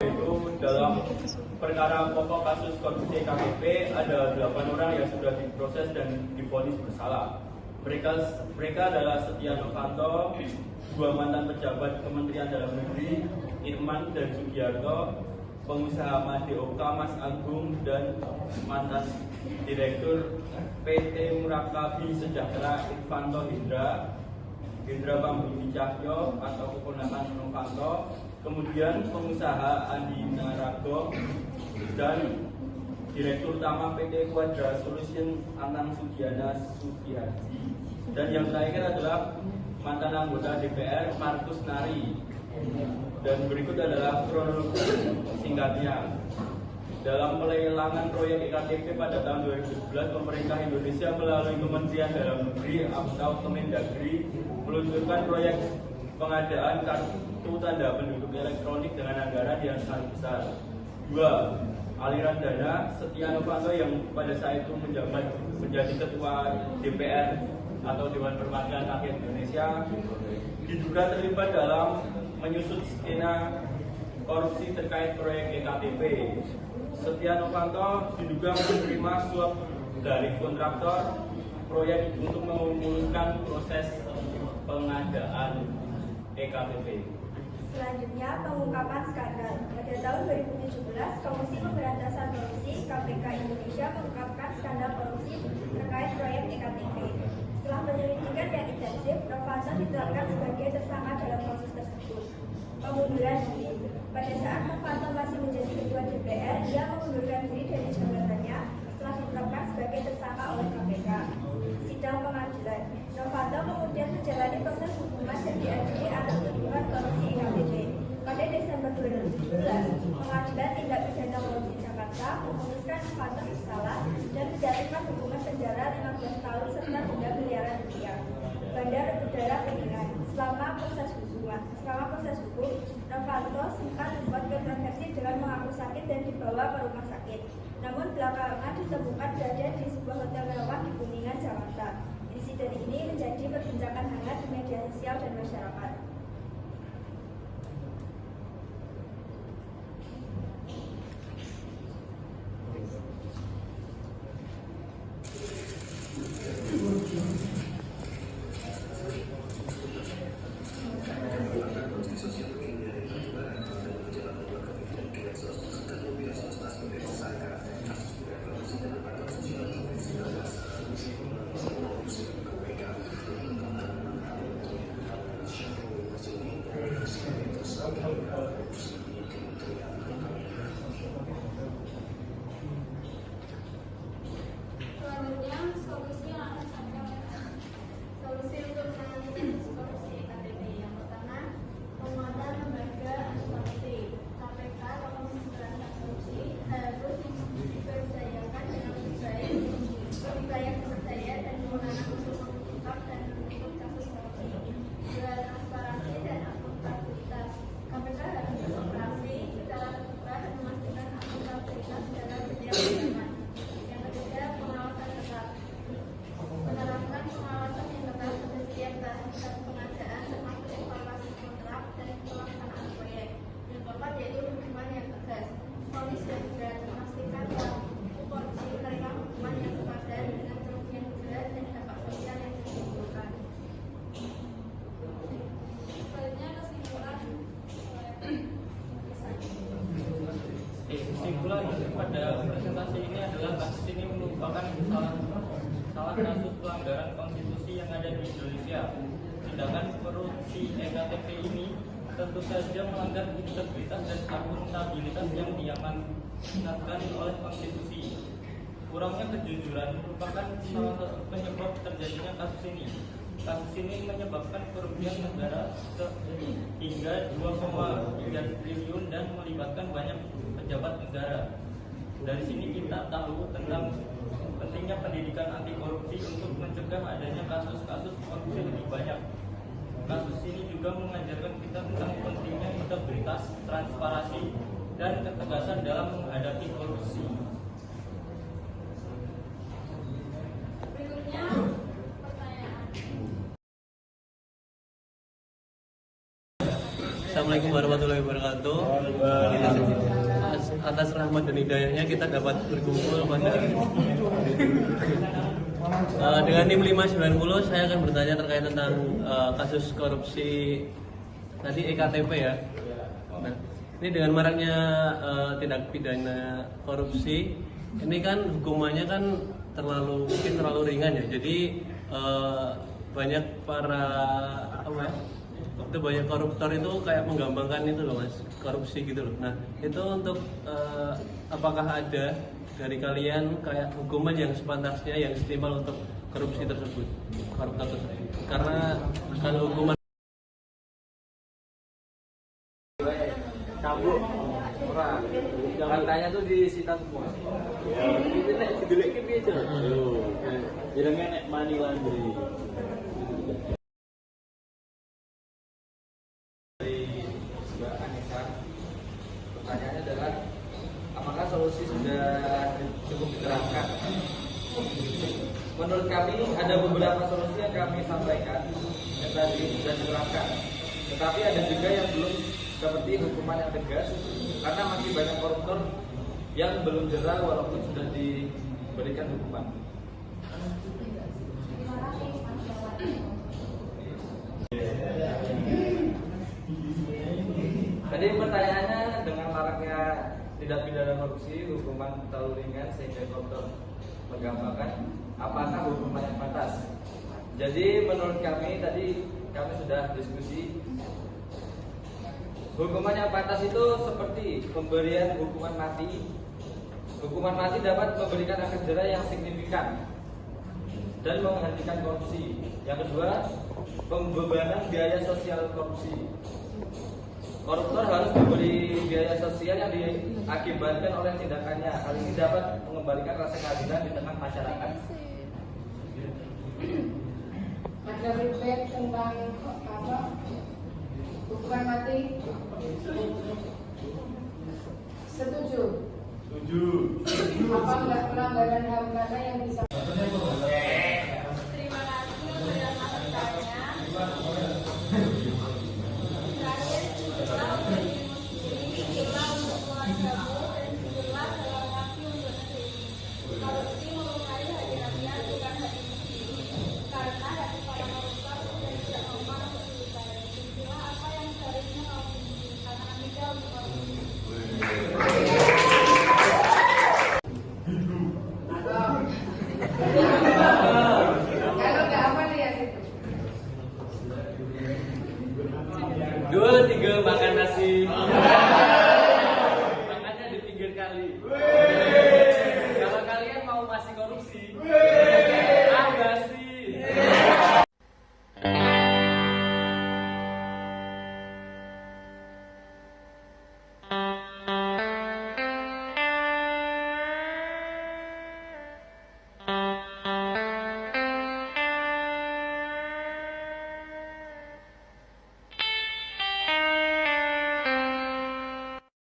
Itu dalam perkara pokok kasus korupsi KPP ada 8 orang yang sudah diproses dan divonis bersalah. Mereka adalah Setia Novanto, 2 mantan pejabat Kementerian Dalam Negeri, Irman dan Sugiarto, pengusaha Madeoka Mas Agung, dan mantan Direktur PT Murakabi Sejahtera Irvanto Hendra Pambudi Cahyo atau keponakan Novanto, kemudian pengusaha Andi Narago dan Direktur Utama PT Quadra Solution Anang Sugiana Sugiharji, dan yang terakhir adalah mantan anggota DPR Markus Nari. Dan berikut adalah kronologi singkatnya. Dalam pelelangan proyek EKTP pada tahun 2011, pemerintah Indonesia melalui Kementerian Dalam Negeri atau Kemendagri meluncurkan proyek pengadaan kartu tanda penduduk elektronik dengan anggaran yang sangat besar. 2. Aliran dana. Setia Novanto yang pada saat itu menjadi ketua DPR atau Dewan Perwakilan Rakyat Indonesia diduga terlibat dalam menyusun skema korupsi terkait proyek EKTP. Setia Novanto diduga menerima suap dari kontraktor proyek untuk memuluskan proses pengadaan EKTP. Selanjutnya, pengungkapan skandal. Pada tahun 2017, Komisi Pemberantasan Korupsi (KPK) Indonesia mengungkapkan skandal korupsi terkait proyek EKTP. Setelah penyelidikan yang intensif, Novanto ditetapkan sebagai tersangka dalam proses tersebut. Pengunduran diri. Pada saat Novanto masih menjadi ketua DPR, ia mengundurkan diri dari jabatannya setelah ditetapkan sebagai tersangka oleh KPK. Sidang pengadilan. Novanto kemudian menjalani proses hukuman dan diadili atas tuduhan korupsi EKTP. Pada Desember 2017, Pengadilan Tindak Pidana Korupsi Jakarta memutuskan Novanto bersalah dan menjatuhkan hukuman penjara 15 tahun serta denda miliaran rupiah. Bandar Udara Kuningan. Selama proses hukum, Novanto sempat membuat kontroversi dengan mengaku sakit dan dibawa ke rumah sakit. Namun belakangan ditemukan berada di sebuah hotel mewah di Kuningan, Jakarta. Insiden ini menjadi perbincangan hangat di media sosial dan masyarakat. Selanjutnya, solusi yang akan saya berikan. Solusi untuk menangani korupsi EKTP. Yang pertama, penguatan lembaga anti-korupsi. KPK atau Komisi Pemberantasan Korupsi harus diberdayakan dengan lebih baik dipercaya dan kewenangan untuk mengungkap dan menutup kasus korupsi. 2. Transparansi dan akuntabilitas. KPK harus beroperasi secara terbuka dan memastikan akuntabilitas dalam setiap kegiatan. Yang ketiga, pengawasan ketat. Menerapkan pengawasan yang ketat pada setiap tahapan pengadaan termasuk evaluasi kontrak dan pelaksanaan proyek. Yang keempat, yaitu hukuman yang tegas. Polis dan juga memastikan pelaku korupsi menerima hukuman yang sepadan dengan kerugian berat dan dampak sosial yang ditimbulkan. Selanjutnya, kesimpulan. Kesimpulan pada presentasi ini adalah kasus ini merupakan salah kasus pelanggaran konstitusi yang ada di Indonesia. Tindakan korupsi EKTP ini tentu saja melanggar integritas dan akuntabilitas yang diamanatkan oleh konstitusi. Kurangnya kejujuran merupakan salah satu penyebab terjadinya kasus ini. Kasus ini menyebabkan kerugian negara hingga 2,3 triliun dan melibatkan banyak pejabat negara. Dari sini kita tahu tentang pentingnya pendidikan anti korupsi untuk mencegah adanya kasus-kasus korupsi lebih banyak. Kasus ini juga mengajarkan kita tentang pentingnya integritas, transparansi, dan ketegasan dalam menghadapi korupsi. Berikutnya, pertanyaan. Assalamualaikum warahmatullahi wabarakatuh. Atas rahmat dan hidayahnya kita dapat berkumpul pada dengan tim 590. Saya akan bertanya terkait tentang kasus korupsi tadi EKTP ya. Nah, ini dengan maraknya tindak pidana korupsi, ini kan hukumannya kan mungkin terlalu ringan ya. Jadi banyak para banyak koruptor itu kayak menggampangkan itu loh mas, korupsi gitu loh. Nah itu untuk apakah ada dari kalian kayak hukuman yang sepantasnya yang setimpal untuk korupsi tersebut, koruptor tersebut? Karena kalau hukuman cabut ora hartanya tuh disita semua. Itu nek dideleke piye, Cok? Lho, jenenge nek money laundry. Mbak Anissa, pertanyaannya adalah apakah solusi sudah cukup diterapkan? Menurut kami ada beberapa solusi yang kami sampaikan yang tadi sudah diterapkan, tetapi ada juga yang belum, seperti hukuman yang tegas karena masih banyak koruptor yang belum jera walaupun sudah diberikan hukuman. Tadi pertanyaannya dengan maraknya tindak pidana korupsi, hukuman terlalu ringan sehingga koruptor menggampangkan, apakah hukuman yang pantas? Jadi menurut kami tadi kami sudah diskusi, hukuman yang pantas itu seperti pemberian hukuman mati. Hukuman mati dapat memberikan efek jera yang signifikan dan menghentikan korupsi. Yang kedua, pembebanan biaya sosial korupsi. Koruptor harus memberi biaya sosial yang diakibatkan oleh tindakannya. Hal ini dapat mengembalikan rasa keadilan di tengah masyarakat. Ada feedback tentang hukuman mati? Setuju? Setuju. Apa enggak pelanggaran HAM mana yang bisa? Terima kasih untuk yang bertanya. Terakhir, jujurlah untuk dirimu sendiri, jujurlah untuk keluargamu, dan jujurlah dalam waktu untuk negeri ini. Korupsi melukai hadiahnya bukan hatimu sendiri, karena hati para koruptor sudah tidak normal untuk dilukai. Jujurlah apa yang seharusnya kamu miliki, karena tidak untuk korupsi. Kalau nggak apa lihat itu. 2, 3 makan nasi.